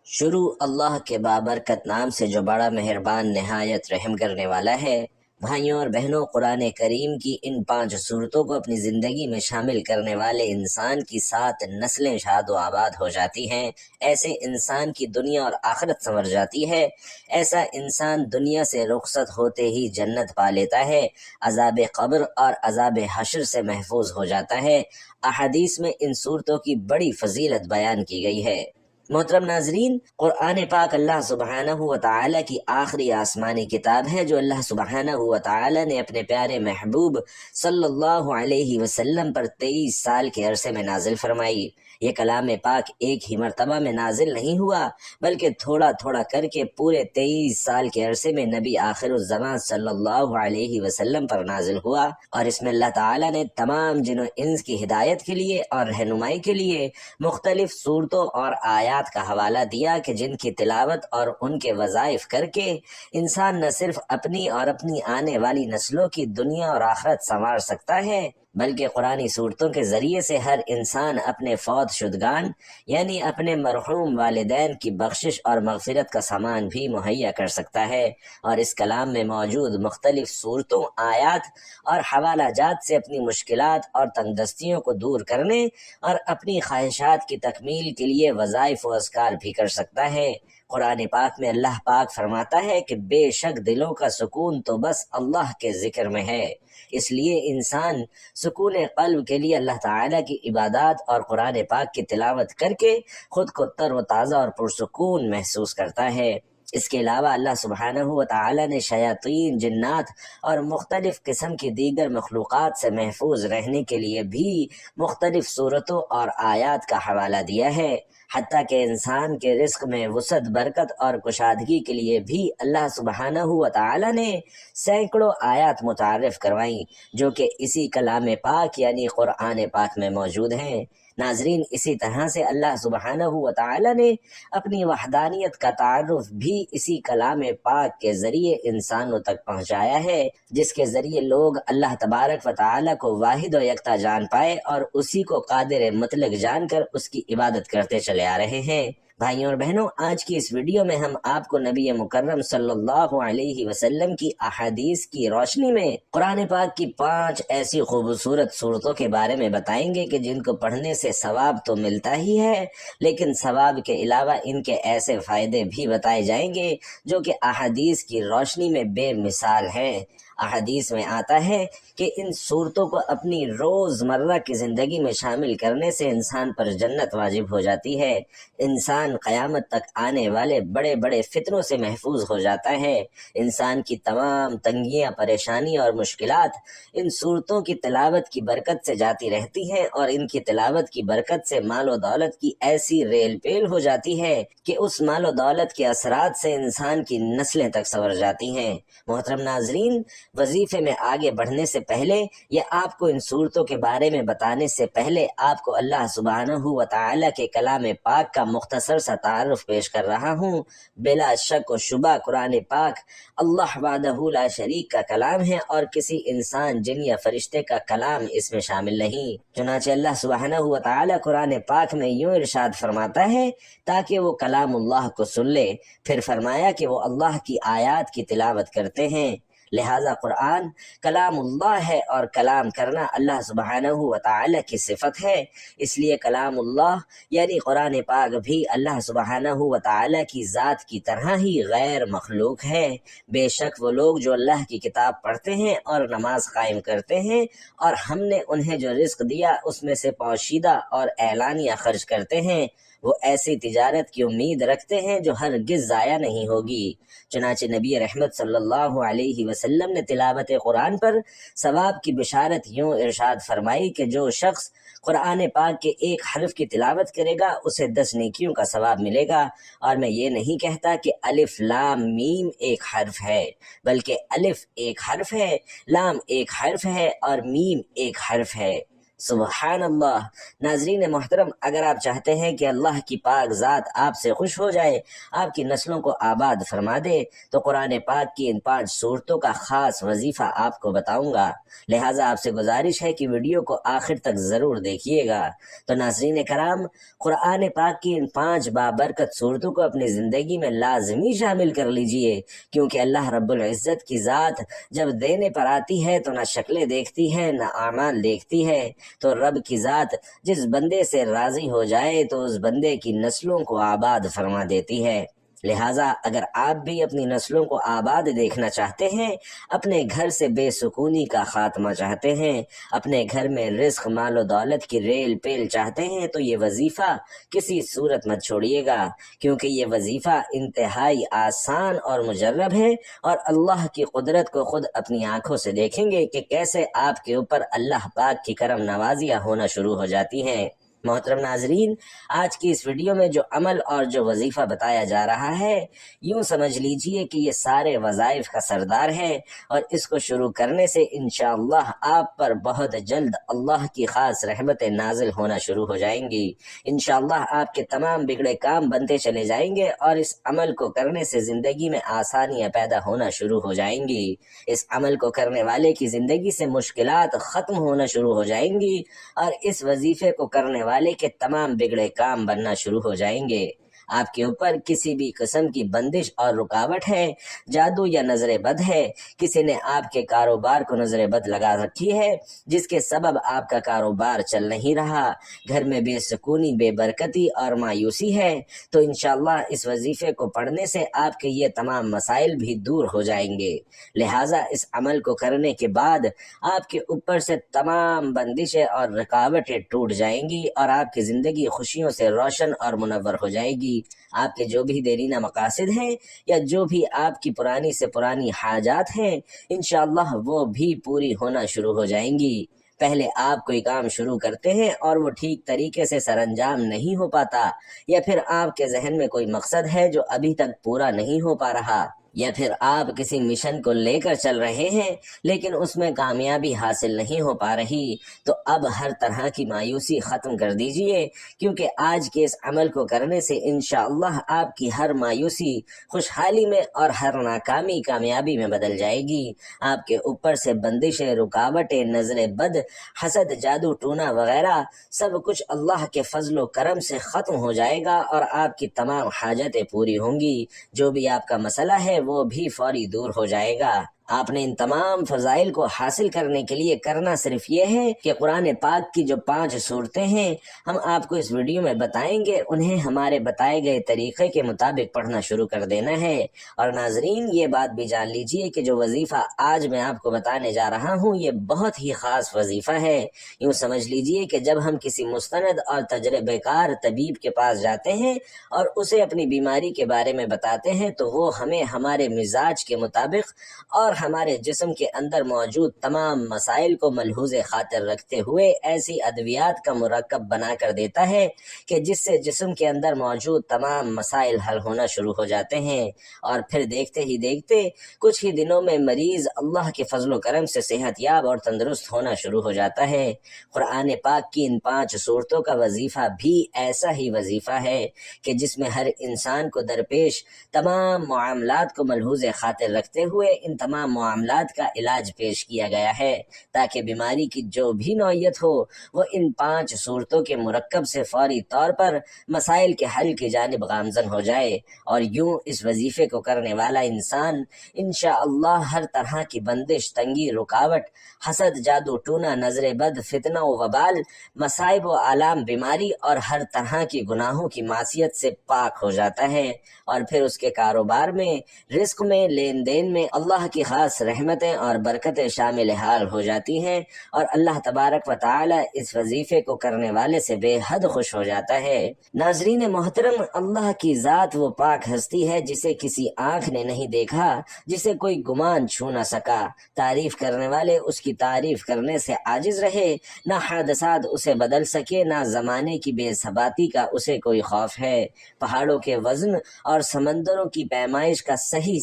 شروع اللہ کے بابرکت نام سے جو بڑا مہربان نہایت رحم کرنے والا ہے۔ بھائیوں اور بہنوں، قرآن کریم کی ان 5 صورتوں کو اپنی زندگی میں شامل کرنے والے انسان کی 7 نسلیں شاد و آباد ہو جاتی ہیں۔ ایسے انسان کی دنیا اور آخرت سنور جاتی ہے۔ ایسا انسان دنیا سے رخصت ہوتے ہی جنت پا لیتا ہے، عذاب قبر اور عذاب حشر سے محفوظ ہو جاتا ہے۔ احادیث میں ان صورتوں کی بڑی فضیلت بیان کی گئی ہے۔ محترم ناظرین، قرآن پاک اللہ سبحانہ و تعالیٰ کی آخری آسمانی کتاب ہے جو اللہ سبحانہ و تعالیٰ نے اپنے پیارے محبوب صلی اللہ علیہ وسلم پر 23 سال کے عرصے میں نازل فرمائی۔ یہ کلام پاک ایک ہی مرتبہ میں نازل نہیں ہوا، بلکہ تھوڑا تھوڑا کر کے پورے 23 سال کے عرصے میں نبی آخر الزمان صلی اللہ علیہ وسلم پر نازل ہوا، اور اس میں اللہ تعالیٰ نے تمام جن و انس کی ہدایت کے لیے اور رہنمائی کے لیے مختلف صورتوں اور آیات کا حوالہ دیا کہ جن کی تلاوت اور ان کے وظائف کر کے انسان نہ صرف اپنی اور اپنی آنے والی نسلوں کی دنیا اور آخرت سنوار سکتا ہے، بلکہ قرآنی صورتوں کے ذریعے سے ہر انسان اپنے فوت شدگان یعنی اپنے مرحوم والدین کی بخشش اور مغفرت کا سامان بھی مہیا کر سکتا ہے، اور اس کلام میں موجود مختلف صورتوں، آیات اور حوالہ جات سے اپنی مشکلات اور تنگ دستیوں کو دور کرنے اور اپنی خواہشات کی تکمیل کے لیے وظائف و اذکار بھی کر سکتا ہے۔ قرآن پاک میں اللہ پاک فرماتا ہے کہ بے شک دلوں کا سکون تو بس اللہ کے ذکر میں ہے، اس لیے انسان سکون قلب کے لیے اللہ تعالیٰ کی عبادات اور قرآن پاک کی تلاوت کر کے خود کو تر و تازہ اور پرسکون محسوس کرتا ہے۔ اس کے علاوہ اللہ سبحانہ و تعالیٰ نے شیاطین، جنات اور مختلف قسم کی دیگر مخلوقات سے محفوظ رہنے کے لیے بھی مختلف صورتوں اور آیات کا حوالہ دیا ہے۔ حتیٰ کہ انسان کے رزق میں وسعت، برکت اور کشادگی کے لیے بھی اللہ سبحانہ و تعالیٰ نے سینکڑوں آیات متعارف کروائیں جو کہ اسی کلام پاک یعنی قرآن پاک میں موجود ہیں۔ ناظرین، اسی طرح سے اللہ سبحانہ و تعالیٰ نے اپنی وحدانیت کا تعارف بھی اسی کلام پاک کے ذریعے انسانوں تک پہنچایا ہے، جس کے ذریعے لوگ اللہ تبارک و تعالیٰ کو واحد و یکتا جان پائے اور اسی کو قادر مطلق جان کر اس کی عبادت کرتے چلے آ رہے ہیں۔ بھائیوں اور بہنوں، آج کی اس ویڈیو میں ہم آپ کو نبی مکرم صلی اللہ علیہ وسلم کی احادیث کی روشنی میں قرآن پاک کی 5 ایسی خوبصورت صورتوں کے بارے میں بتائیں گے کہ جن کو پڑھنے سے ثواب تو ملتا ہی ہے، لیکن ثواب کے علاوہ ان کے ایسے فائدے بھی بتائے جائیں گے جو کہ احادیث کی روشنی میں بے مثال ہیں۔ احادیث میں آتا ہے کہ ان صورتوں کو اپنی روزمرہ کی زندگی میں شامل کرنے سے انسان پر جنت واجب ہو جاتی ہے، انسان قیامت تک آنے والے بڑے بڑے فتنوں سے محفوظ ہو جاتا ہے، انسان کی تمام تنگیاں، پریشانی اور مشکلات ان صورتوں کی تلاوت کی برکت سے جاتی رہتی ہیں، اور ان کی تلاوت کی برکت سے مال و دولت کی ایسی ریل پیل ہو جاتی ہے کہ اس مال و دولت کے اثرات سے انسان کی نسلیں تک سنور جاتی ہیں۔ محترم ناظرین، وظیفے میں آگے بڑھنے سے پہلے یا آپ کو ان صورتوں کے بارے میں بتانے سے پہلے آپ کو اللہ سبحانہ و تعالیٰ کے کلام پاک کا مختصر سا تعارف پیش کر رہا ہوں۔ بلا شک و شبہ قرآن پاک اللہ وحدہ لا شریک کا کلام ہے اور کسی انسان، جن یا فرشتے کا کلام اس میں شامل نہیں۔ چنانچہ اللہ سبحانہ و تعالیٰ قرآن پاک میں یوں ارشاد فرماتا ہے تاکہ وہ کلام اللہ کو سن لے، پھر فرمایا کہ وہ اللہ کی آیات کی تلاوت کرتے ہیں، لہذا قرآن کلام اللہ ہے اور کلام کرنا اللہ سبحانہ و تعالیٰ کی صفت ہے، اس لیے کلام اللہ یعنی قرآن پاک بھی اللہ سبحانہ و تعالیٰ کی ذات کی طرح ہی غیر مخلوق ہے۔ بے شک وہ لوگ جو اللہ کی کتاب پڑھتے ہیں اور نماز قائم کرتے ہیں اور ہم نے انہیں جو رزق دیا اس میں سے پوشیدہ اور اعلانیہ خرچ کرتے ہیں، وہ ایسی تجارت کی امید رکھتے ہیں جو ہرگز ضائع نہیں ہوگی۔ چنانچہ نبی رحمت صلی اللہ علیہ وسلم نے تلاوت قرآن پر ثواب کی بشارت یوں ارشاد فرمائی کہ جو شخص قرآن پاک کے ایک حرف کی تلاوت کرے گا اسے 10 نیکیوں کا ثواب ملے گا، اور میں یہ نہیں کہتا کہ الف لام میم ایک حرف ہے، بلکہ الف ایک حرف ہے، لام ایک حرف ہے اور میم ایک حرف ہے۔ سبحان اللہ۔ ناظرین محترم، اگر آپ چاہتے ہیں کہ اللہ کی پاک ذات آپ سے خوش ہو جائے، آپ کی نسلوں کو آباد فرما دے، تو قرآن پاک کی ان 5 صورتوں کا خاص وظیفہ آپ کو بتاؤں گا، لہٰذا آپ سے گزارش ہے کہ ویڈیو کو آخر تک ضرور دیکھیے گا۔ تو ناظرین کرام، قرآن پاک کی ان 5 بابرکت صورتوں کو اپنی زندگی میں لازمی شامل کر لیجئے، کیونکہ اللہ رب العزت کی ذات جب دینے پر آتی ہے تو نہ شکلیں دیکھتی ہے نہ اعمال دیکھتی ہے، تو رب کی ذات جس بندے سے راضی ہو جائے تو اس بندے کی نسلوں کو آباد فرما دیتی ہے۔ لہٰذا اگر آپ بھی اپنی نسلوں کو آباد دیکھنا چاہتے ہیں، اپنے گھر سے بے سکونی کا خاتمہ چاہتے ہیں، اپنے گھر میں رزق مال و دولت کی ریل پیل چاہتے ہیں، تو یہ وظیفہ کسی صورت مت چھوڑیے گا، کیونکہ یہ وظیفہ انتہائی آسان اور مجرب ہے، اور اللہ کی قدرت کو خود اپنی آنکھوں سے دیکھیں گے کہ کیسے آپ کے اوپر اللہ پاک کی کرم نوازیاں ہونا شروع ہو جاتی ہیں۔ محترم ناظرین، آج کی اس ویڈیو میں جو عمل اور جو وظیفہ بتایا جا رہا ہے، یوں سمجھ لیجئے کہ یہ سارے وظائف کا سردار ہے، اور اس کو شروع کرنے سے انشاءاللہ آپ پر بہت جلد اللہ کی خاص رحمتیں نازل ہونا شروع ہو جائیں گی۔ انشاءاللہ آپ کے تمام بگڑے کام بنتے چلے جائیں گے، اور اس عمل کو کرنے سے زندگی میں آسانیاں پیدا ہونا شروع ہو جائیں گی۔ اس عمل کو کرنے والے کی زندگی سے مشکلات ختم ہونا شروع ہو جائیں گی، اور اس وظیفے کو کرنے والے کے تمام بگڑے کام بننا شروع ہو جائیں گے۔ آپ کے اوپر کسی بھی قسم کی بندش اور رکاوٹ ہے، جادو یا نظر بد ہے، کسی نے آپ کے کاروبار کو نظر بد لگا رکھی ہے جس کے سبب آپ کا کاروبار چل نہیں رہا، گھر میں بے سکونی، بے برکتی اور مایوسی ہے، تو انشاءاللہ اس وظیفے کو پڑھنے سے آپ کے یہ تمام مسائل بھی دور ہو جائیں گے۔ لہٰذا اس عمل کو کرنے کے بعد آپ کے اوپر سے تمام بندشیں اور رکاوٹیں ٹوٹ جائیں گی، اور آپ کی زندگی خوشیوں سے روشن اور منور ہو جائے گی۔ آپ کے جو بھی دیرینہ مقاصد ہیں یا جو بھی آپ کی پرانی سے پرانی حاجات ہیں، انشاءاللہ وہ بھی پوری ہونا شروع ہو جائیں گی۔ پہلے آپ کوئی کام شروع کرتے ہیں اور وہ ٹھیک طریقے سے سر انجام نہیں ہو پاتا، یا پھر آپ کے ذہن میں کوئی مقصد ہے جو ابھی تک پورا نہیں ہو پا رہا، یا پھر آپ کسی مشن کو لے کر چل رہے ہیں لیکن اس میں کامیابی حاصل نہیں ہو پا رہی، تو اب ہر طرح کی مایوسی ختم کر دیجئے، کیونکہ آج کے اس عمل کو کرنے سے انشاءاللہ آپ کی ہر مایوسی خوشحالی میں اور ہر ناکامی کامیابی میں بدل جائے گی۔ آپ کے اوپر سے بندشیں، رکاوٹیں، نظر بد، حسد، جادو ٹونا وغیرہ سب کچھ اللہ کے فضل و کرم سے ختم ہو جائے گا، اور آپ کی تمام حاجتیں پوری ہوں گی، جو بھی آپ کا مسئلہ ہے وہ بھی فوری دور ہو جائے گا۔ آپ نے ان تمام فضائل کو حاصل کرنے کے لیے کرنا صرف یہ ہے کہ قرآن پاک کی جو 5 صورتیں ہیں ہم آپ کو اس ویڈیو میں بتائیں گے، انہیں ہمارے بتائے گئے طریقے کے مطابق پڑھنا شروع کر دینا ہے۔ اور ناظرین، یہ بات بھی جان لیجئے کہ جو وظیفہ آج میں آپ کو بتانے جا رہا ہوں یہ بہت ہی خاص وظیفہ ہے۔ یوں سمجھ لیجئے کہ جب ہم کسی مستند اور تجربہ کار طبیب کے پاس جاتے ہیں اور اسے اپنی بیماری کے بارے میں بتاتے ہیں، تو وہ ہمیں ہمارے مزاج کے مطابق اور ہمارے جسم کے اندر موجود تمام مسائل کو ملحوظ خاطر رکھتے ہوئے ایسی ادویات کا مرکب بنا کر دیتا ہے کہ جس سے جسم کے اندر موجود تمام مسائل حل ہونا شروع ہو جاتے ہیں، اور پھر دیکھتے ہی دیکھتے کچھ ہی دنوں میں مریض اللہ کے فضل و کرم سے صحت یاب اور تندرست ہونا شروع ہو جاتا ہے۔ قرآن پاک کی ان 5 صورتوں کا وظیفہ بھی ایسا ہی وظیفہ ہے کہ جس میں ہر انسان کو درپیش تمام معاملات کو ملحوظ خاطر رکھتے ہوئے ان تمام معاملات کا علاج پیش کیا گیا ہے، تاکہ بیماری کی جو بھی نوعیت ہو وہ ان 5 صورتوں کے مرکب سے فوری طور پر مسائل کے حل کی جانب گامزن ہو جائے، اور یوں اس وظیفے کو کرنے والا انسان انشاءاللہ ہر طرح کی بندش، تنگی، رکاوٹ، حسد، جادو ٹونا، نظر بد، فتنہ و وبال، مصائب و آلام، بیماری اور ہر طرح کی گناہوں کی معصیت سے پاک ہو جاتا ہے، اور پھر اس کے کاروبار میں، رزق میں، لین دین میں اللہ کی خاص رحمتیں اور برکتیں شامل حال ہو جاتی ہیں، اور اللہ تبارک و تعالی اس وظیفے کو کرنے والے سے بے حد خوش ہو جاتا ہے۔ ناظرین محترم، اللہ کی ذات وہ پاک ہستی ہے جسے کسی آنکھ نے نہیں دیکھا، جسے کوئی گمان چھو نہ سکا، تعریف کرنے والے اس کی تعریف کرنے سے عاجز رہے، نہ حادثات اسے بدل سکے، نہ زمانے کی بے ثباتی کا اسے کوئی خوف ہے، پہاڑوں کے وزن اور سمندروں کی پیمائش کا صحیح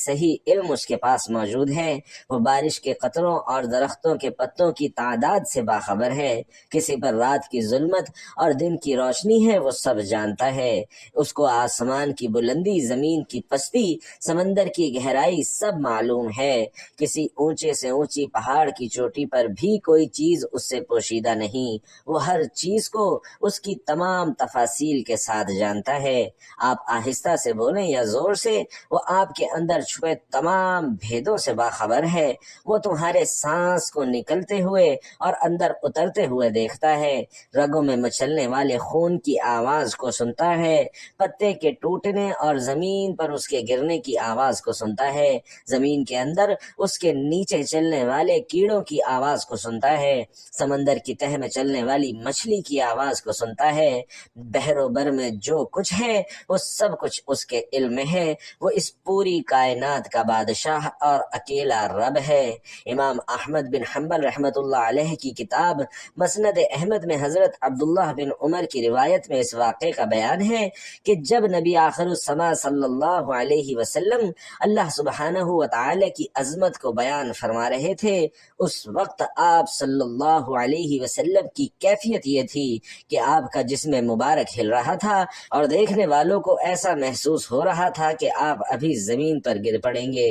علم اس کے پاس موجود ہے، وہ بارش کے قطروں اور درختوں کے پتوں کی تعداد سے باخبر ہے، کسی پر رات کی ظلمت اور دن کی روشنی ہے وہ سب جانتا ہے، اس کو آسمان کی بلندی، زمین کی پستی، سمندر کی گہرائی سب معلوم ہے، کسی اونچے سے اونچی پہاڑ کی چوٹی پر بھی کوئی چیز اس سے پوشیدہ نہیں، وہ ہر چیز کو اس کی تمام تفاصیل کے ساتھ جانتا ہے۔ آپ آہستہ سے بولیں یا زور سے، وہ آپ کے اندر چھپے تمام بھیدوں سے باخبر ہے، وہ تمہارے سانس کو نکلتے ہوئے اور اندر اترتے ہوئے دیکھتا ہے، رگوں میں مچلنے والے خون کی آواز کو سنتا ہے، پتے کے ٹوٹنے اور زمین پر اس کے گرنے کی آواز کو سنتا ہے، زمین کے اندر اس کے نیچے چلنے والے کیڑوں کی آواز کو سنتا ہے، سمندر کی تہ میں چلنے والی مچھلی کی آواز کو سنتا ہے، بحر و بر میں جو کچھ ہے وہ سب کچھ اس کے علم میں ہے، وہ اس پوری کائنات کا بادشاہ اور اکیلا رب ہے۔ امام احمد بن حنبل رحمۃ اللہ علیہ کی کتاب مسند احمد میں حضرت عبداللہ بن عمر کی روایت میں اس واقعے کا بیان ہے کہ جب نبی آخر السماء صلی اللہ علیہ وسلم اللہ سبحانہ و تعالی کی عظمت کو بیان فرما رہے تھے، اس وقت آپ صلی اللہ علیہ وسلم کی کیفیت یہ تھی کہ آپ کا جسم مبارک ہل رہا تھا اور دیکھنے والوں کو ایسا محسوس ہو رہا تھا کہ آپ ابھی زمین پر گر پڑیں گے۔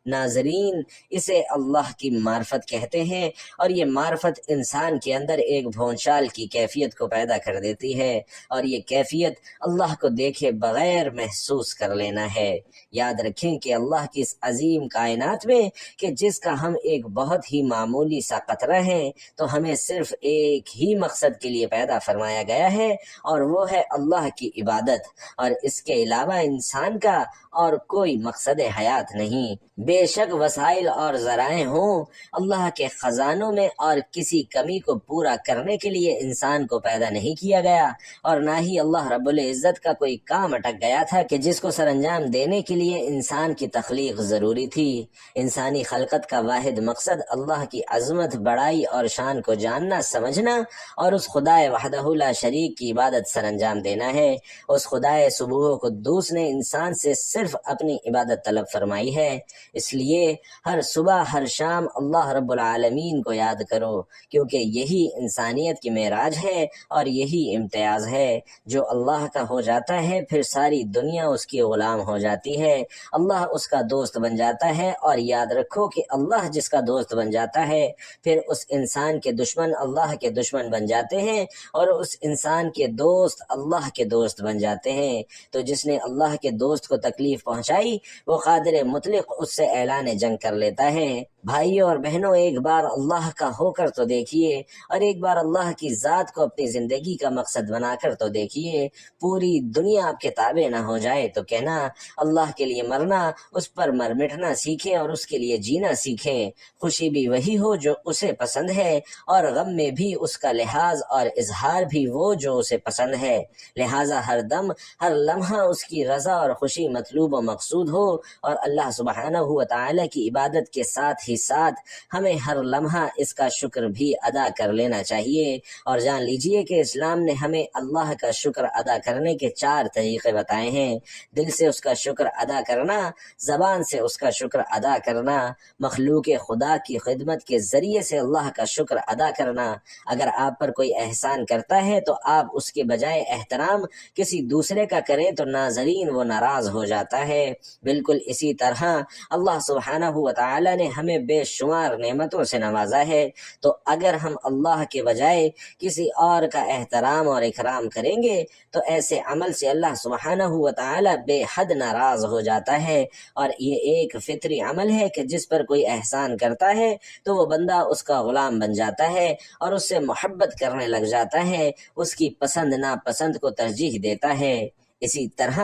ناظرین، اسے اللہ کی معرفت کہتے ہیں، اور یہ معرفت انسان کے اندر ایک بھونچال کی کیفیت کو پیدا کر دیتی ہے، اور یہ کیفیت اللہ کو دیکھے بغیر محسوس کر لینا ہے۔ یاد رکھیں کہ اللہ کی اس عظیم کائنات میں کہ جس کا ہم ایک بہت ہی معمولی سا قطرہ ہیں، تو ہمیں صرف ایک ہی مقصد کے لیے پیدا فرمایا گیا ہے، اور وہ ہے اللہ کی عبادت، اور اس کے علاوہ انسان کا اور کوئی مقصد حیات نہیں۔ بے شک وسائل اور ذرائع ہوں، اللہ کے خزانوں میں اور کسی کمی کو پورا کرنے کے لیے انسان کو پیدا نہیں کیا گیا، اور نہ ہی اللہ رب العزت کا کوئی کام اٹک گیا تھا کہ جس کو سر انجام دینے کے لیے انسان کی تخلیق ضروری تھی۔ انسانی خلقت کا واحد مقصد اللہ کی عظمت، بڑائی اور شان کو جاننا، سمجھنا اور اس خدائے وحدہ لا شریک کی عبادت سر انجام دینا ہے۔ اس خدائے سبوح و قدوس نے انسان سے صرف اپنی عبادت طلب فرمائی ہے، اس لیے ہر صبح ہر شام اللہ رب العالمین کو یاد کرو، کیونکہ یہی انسانیت کی معراج ہے اور یہی امتیاز ہے۔ جو اللہ کا ہو جاتا ہے پھر ساری دنیا اس کی غلام ہو جاتی ہے، اللہ اس کا دوست بن جاتا ہے، اور یاد رکھو کہ اللہ جس کا دوست بن جاتا ہے پھر اس انسان کے دشمن اللہ کے دشمن بن جاتے ہیں، اور اس انسان کے دوست اللہ کے دوست بن جاتے ہیں۔ تو جس نے اللہ کے دوست کو تکلیف پہنچائی وہ قادر مطلق اس سے اعلان جنگ کر لیتا ہے۔ بھائیوں اور بہنوں، ایک بار اللہ کا ہو کر تو دیکھیے، اور ایک بار اللہ کی ذات کو اپنی زندگی کا مقصد بنا کر تو دیکھیے۔ پوری دنیا آپ کے تابع نہ ہو جائے تو کہنا، اللہ کے لیے مرنا، اس پر مر مٹنا سیکھیں اور اس کے لیے جینا سیکھیں۔ خوشی بھی وہی ہو جو اسے پسند ہے، اور غم میں بھی اس کا لحاظ اور اظہار بھی وہ جو اسے پسند ہے، لہٰذا ہر دم ہر لمحہ اس کی رضا اور خوشی مطلوب و مقصود ہو، اور اللہ سبحانہ و تعالی کی عبادت کے ساتھ ہی ساتھ ہمیں ہر لمحہ اس کا شکر بھی ادا کر لینا چاہیے۔ اور جان لیجئے کہ اسلام نے ہمیں اللہ کا شکر ادا کرنے کے 4 طریقے بتائے ہیں: دل سے اس کا شکر ادا کرنا، زبان سے اس کا شکر ادا کرنا، مخلوق خدا کی خدمت کے ذریعے سے اللہ کا شکر ادا کرنا۔ اگر آپ پر کوئی احسان کرتا ہے تو آپ اس کے بجائے احترام کسی دوسرے کا کریں تو ناظرین وہ ناراض ہو جاتا ہے۔ بالکل اسی طرح اللہ سبحانہ و تعالی نے ہمیں بے شمار نعمتوں سے نوازا ہے، تو اگر ہم اللہ کے بجائے کسی اور کا احترام اور اکرام کریں گے تو ایسے عمل سے اللہ سبحانہ و تعالی بے حد ناراض ہو جاتا ہے، اور یہ ایک فطری عمل ہے کہ جس پر کوئی احسان کرتا ہے تو وہ بندہ اس کا غلام بن جاتا ہے اور اس سے محبت کرنے لگ جاتا ہے، اس کی پسند ناپسند کو ترجیح دیتا ہے۔ اسی طرح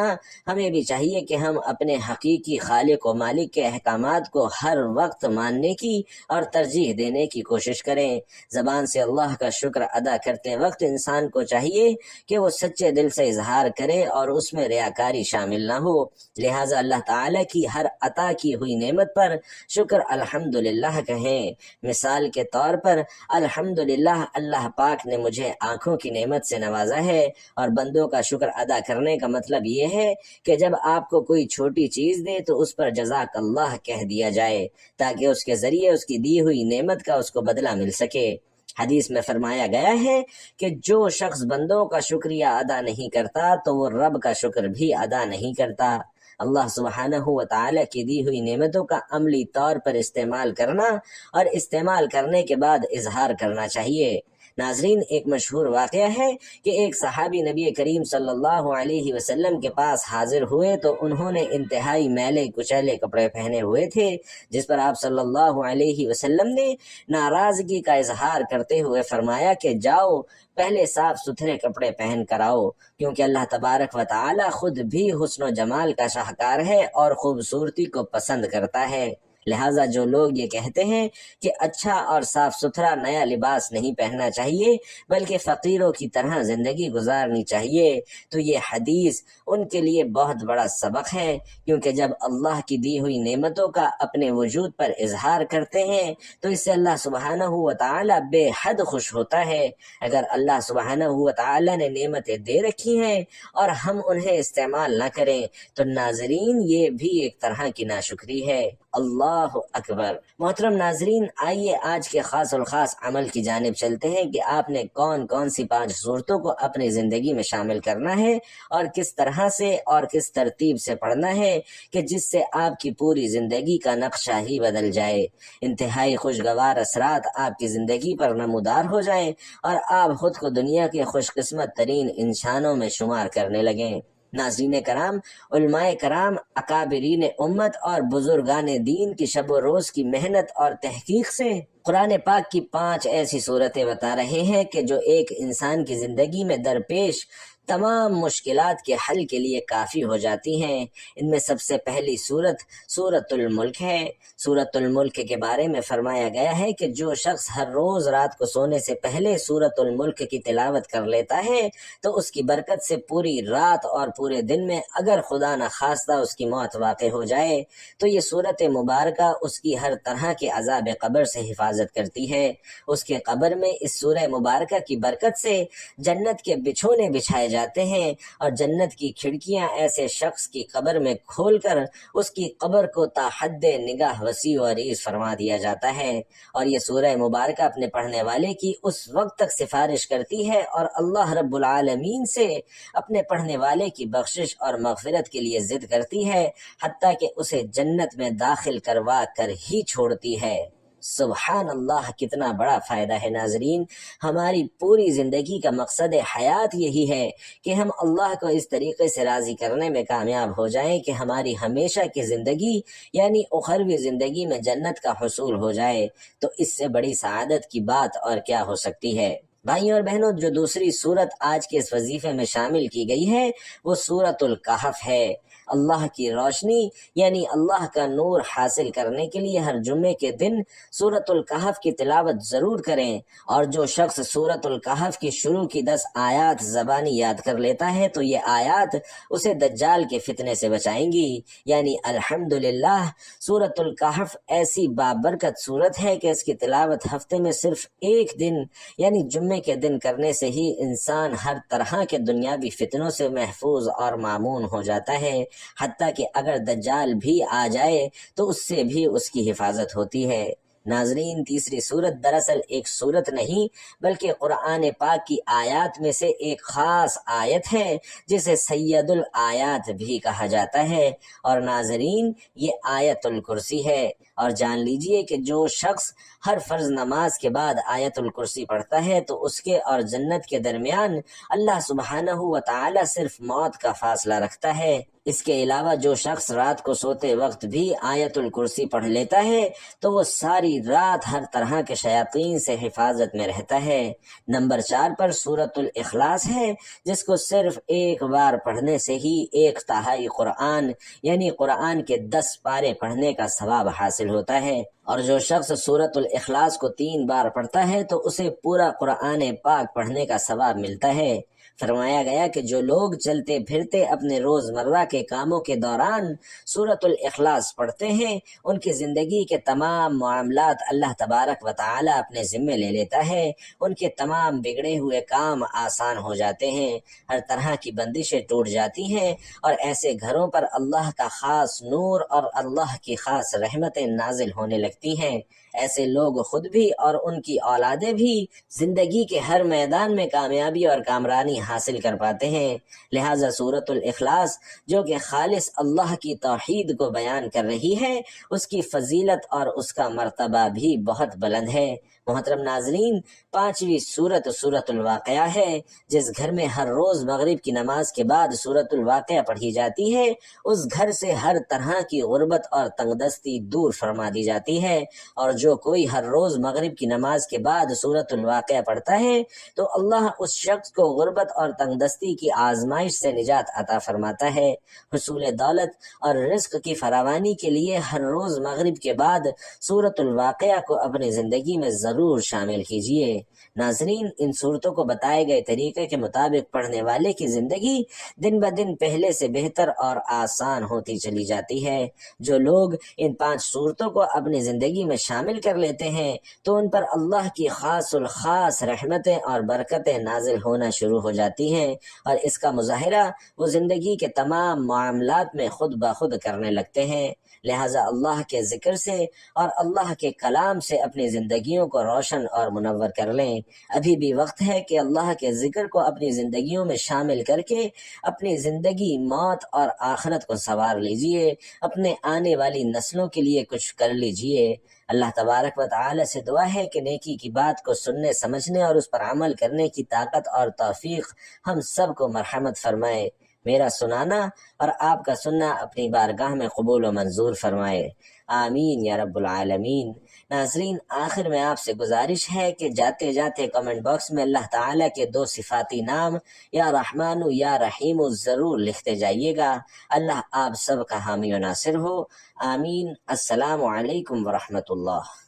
ہمیں بھی چاہیے کہ ہم اپنے حقیقی خالق و مالک کے احکامات کو ہر وقت ماننے کی اور ترجیح دینے کی کوشش کریں۔ زبان سے اللہ کا شکر ادا کرتے وقت انسان کو چاہیے کہ وہ سچے دل سے اظہار کرے اور اس میں ریاکاری شامل نہ ہو، لہٰذا اللہ تعالیٰ کی ہر عطا کی ہوئی نعمت پر شکر الحمدللہ کہیں۔ مثال کے طور پر الحمدللہ اللہ پاک نے مجھے آنکھوں کی نعمت سے نوازا ہے، اور بندوں کا شکر ادا کرنے کا مطلب یہ ہے کہ جب آپ کو کوئی چھوٹی چیز دے تو اس پر جزاک اللہ کہہ دیا جائے، تاکہ اس کے ذریعے اس کی دی ہوئی نعمت کا اس کو بدلہ مل سکے۔ حدیث میں فرمایا گیا ہے کہ جو شخص بندوں کا شکریہ ادا نہیں کرتا تو وہ رب کا شکر بھی ادا نہیں کرتا۔ اللہ سبحانہ و تعالی کی دی ہوئی نعمتوں کا عملی طور پر استعمال کرنا اور استعمال کرنے کے بعد اظہار کرنا چاہیے۔ ناظرین، ایک مشہور واقعہ ہے کہ ایک صحابی نبی کریم صلی اللہ علیہ وسلم کے پاس حاضر ہوئے تو انہوں نے انتہائی میلے کچیلے کپڑے پہنے ہوئے تھے، جس پر آپ صلی اللہ علیہ وسلم نے ناراضگی کا اظہار کرتے ہوئے فرمایا کہ جاؤ پہلے صاف ستھرے کپڑے پہن کر آؤ، کیونکہ اللہ تبارک و تعالی خود بھی حسن و جمال کا شاہکار ہے اور خوبصورتی کو پسند کرتا ہے۔ لہٰذا جو لوگ یہ کہتے ہیں کہ اچھا اور صاف ستھرا نیا لباس نہیں پہننا چاہیے بلکہ فقیروں کی طرح زندگی گزارنی چاہیے، تو یہ حدیث ان کے لیے بہت بڑا سبق ہے، کیونکہ جب اللہ کی دی ہوئی نعمتوں کا اپنے وجود پر اظہار کرتے ہیں تو اس سے اللہ سبحانہ و تعالی بے حد خوش ہوتا ہے۔ اگر اللہ سبحانہ و تعالی نے نعمتیں دے رکھی ہیں اور ہم انہیں استعمال نہ کریں تو ناظرین یہ بھی ایک طرح کی ناشکری ہے۔ اللہ اکبر۔ محترم ناظرین، آئیے آج کے خاص الخاص عمل کی جانب چلتے ہیں کہ آپ نے کون کون سی 5 صورتوں کو اپنی زندگی میں شامل کرنا ہے اور کس طرح سے اور کس ترتیب سے پڑھنا ہے کہ جس سے آپ کی پوری زندگی کا نقشہ ہی بدل جائے، انتہائی خوشگوار اثرات آپ کی زندگی پر نمودار ہو جائیں اور آپ خود کو دنیا کے خوش قسمت ترین انسانوں میں شمار کرنے لگیں۔ ناظرین کرام، علماء کرام، اکابرین امت اور بزرگان دین کی شب و روز کی محنت اور تحقیق سے قرآن پاک کی 5 ایسی صورتیں بتا رہے ہیں کہ جو ایک انسان کی زندگی میں درپیش تمام مشکلات کے حل کے لیے کافی ہو جاتی ہیں۔ ان میں سب سے پہلی صورت سورۃ الملک ہے۔ سورۃ الملک کے بارے میں فرمایا گیا ہے کہ جو شخص ہر روز رات کو سونے سے پہلے سورۃ الملک کی تلاوت کر لیتا ہے تو اس کی برکت سے پوری رات اور پورے دن میں اگر خدا نخواستہ اس کی موت واقع ہو جائے تو یہ سورۃ مبارکہ اس کی ہر طرح کے عذاب قبر سے حفاظت کرتی ہے۔ اس کے قبر میں اس سورہ مبارکہ کی برکت سے جنت کے بچھونے بچھائے جاتے ہیں اور جنت کی کھڑکیاں ایسے شخص کی قبر میں کھول کر اس کی قبر کو تا حد نگاہ وسیع و عریض فرما دیا جاتا ہے، اور یہ سورہ مبارکہ اپنے پڑھنے والے کی اس وقت تک سفارش کرتی ہے اور اللہ رب العالمین سے اپنے پڑھنے والے کی بخشش اور مغفرت کے لیے ضد کرتی ہے، حتیٰ کہ اسے جنت میں داخل کروا کر ہی چھوڑتی ہے۔ سبحان اللہ، کتنا بڑا فائدہ ہے ناظرین۔ ہماری پوری زندگی کا مقصد حیات یہی ہے کہ ہم اللہ کو اس طریقے سے راضی کرنے میں کامیاب ہو جائیں کہ ہماری ہمیشہ کی زندگی یعنی اخروی زندگی میں جنت کا حصول ہو جائے، تو اس سے بڑی سعادت کی بات اور کیا ہو سکتی ہے۔ بھائیوں اور بہنوں، جو دوسری صورت آج کے اس وظیفے میں شامل کی گئی ہے وہ سورۃ الکہف ہے۔ اللہ کی روشنی یعنی اللہ کا نور حاصل کرنے کے لیے ہر جمعے کے دن سورۃ الکہف کی تلاوت ضرور کریں، اور جو شخص سورۃ الکہف کی شروع کی 10 آیات زبانی یاد کر لیتا ہے تو یہ آیات اسے دجال کے فتنے سے بچائیں گی۔ یعنی الحمدللہ، سورۃ الکہف ایسی بابرکت صورت ہے کہ اس کی تلاوت ہفتے میں صرف ایک دن یعنی جمعے کے دن کرنے سے ہی انسان ہر طرح کے دنیاوی فتنوں سے محفوظ اور مامون ہو جاتا ہے، حتیٰ کہ اگر دجال بھی آ جائے تو اس سے بھی اس کی حفاظت ہوتی ہے۔ ناظرین، تیسری صورت دراصل ایک صورت نہیں بلکہ قرآن پاک کی آیات میں سے ایک خاص آیت ہے جسے سید الآیات بھی کہا جاتا ہے، اور ناظرین یہ آیت الکرسی ہے۔ اور جان لیجئے کہ جو شخص ہر فرض نماز کے بعد آیت الکرسی پڑھتا ہے تو اس کے اور جنت کے درمیان اللہ سبحانہ و تعالی صرف موت کا فاصلہ رکھتا ہے۔ اس کے علاوہ جو شخص رات کو سوتے وقت بھی آیت الکرسی پڑھ لیتا ہے تو وہ ساری رات ہر طرح کے شیاطین سے حفاظت میں رہتا ہے۔ نمبر 4 پر سورۃ الاخلاص ہے، جس کو صرف ایک بار پڑھنے سے ہی 1/3 قرآن یعنی قرآن کے 10 پارے پڑھنے کا ثواب حاصل ہوتا ہے، اور جو شخص سورۃ الاخلاص کو 3 بار پڑھتا ہے تو اسے پورا قرآن پاک پڑھنے کا ثواب ملتا ہے۔ فرمایا گیا کہ جو لوگ چلتے پھرتے اپنے روزمرہ کے کاموں کے دوران سورۃ الاخلاص پڑھتے ہیں ان کی زندگی کے تمام معاملات اللہ تبارک و تعالی اپنے ذمے لے لیتا ہے، ان کے تمام بگڑے ہوئے کام آسان ہو جاتے ہیں، ہر طرح کی بندشیں ٹوٹ جاتی ہیں، اور ایسے گھروں پر اللہ کا خاص نور اور اللہ کی خاص رحمتیں نازل ہونے لگتی ہیں۔ ایسے لوگ خود بھی اور ان کی اولادیں بھی زندگی کے ہر میدان میں کامیابی اور کامرانی حاصل کر پاتے ہیں۔ لہٰذا سورۃ الاخلاص جو کہ خالص اللہ کی توحید کو بیان کر رہی ہے، اس کی فضیلت اور اس کا مرتبہ بھی بہت بلند ہے۔ محترم ناظرین، 5ویں سورت سورۃ الواقعہ ہے۔ جس گھر میں ہر روز مغرب کی نماز کے بعد سورۃ الواقعہ پڑھی جاتی ہے، اس گھر سے ہر طرح کی غربت اور تنگ دستی دور فرما دی جاتی ہے، اور جو کوئی ہر روز مغرب کی نماز کے بعد سورۃ الواقعہ پڑھتا ہے تو اللہ اس شخص کو غربت اور تنگ دستی کی آزمائش سے نجات عطا فرماتا ہے۔ حصول دولت اور رزق کی فراوانی کے لیے ہر روز مغرب کے بعد سورۃ الواقعہ کو اپنی زندگی میں ضرور شامل کیجیے۔ ناظرین، ان صورتوں کو بتائے گئے طریقے کے مطابق پڑھنے والے کی زندگی دن بدن پہلے سے بہتر اور آسان ہوتی چلی جاتی ہے۔ جو لوگ ان 5 صورتوں کو اپنی زندگی میں شامل کر لیتے ہیں تو ان پر اللہ کی خاص الخاص رحمتیں اور برکتیں نازل ہونا شروع ہو جاتی ہیں، اور اس کا مظاہرہ وہ زندگی کے تمام معاملات میں خود بخود کرنے لگتے ہیں۔ لہٰذا اللہ کے ذکر سے اور اللہ کے کلام سے اپنی زندگیوں کو روشن اور منور کر لیں۔ ابھی بھی وقت ہے کہ اللہ کے ذکر کو اپنی زندگیوں میں شامل کر کے اپنی زندگی، موت اور آخرت کو سنوار لیجئے، اپنے آنے والی نسلوں کے لیے کچھ کر لیجئے۔ اللہ تبارک و تعالی سے دعا ہے کہ نیکی کی بات کو سننے، سمجھنے اور اس پر عمل کرنے کی طاقت اور توفیق ہم سب کو مرحمت فرمائے۔ میرا سنانا اور آپ کا سننا اپنی بارگاہ میں قبول و منظور فرمائے، آمین یا رب العالمین۔ ناظرین، آخر میں آپ سے گزارش ہے کہ جاتے جاتے کمنٹ باکس میں اللہ تعالیٰ کے 2 صفاتی نام یا رحمان یا رحیم ضرور لکھتے جائیے گا۔ اللہ آپ سب کا حامی و ناصر ہو، آمین۔ السلام علیکم ورحمۃ اللہ۔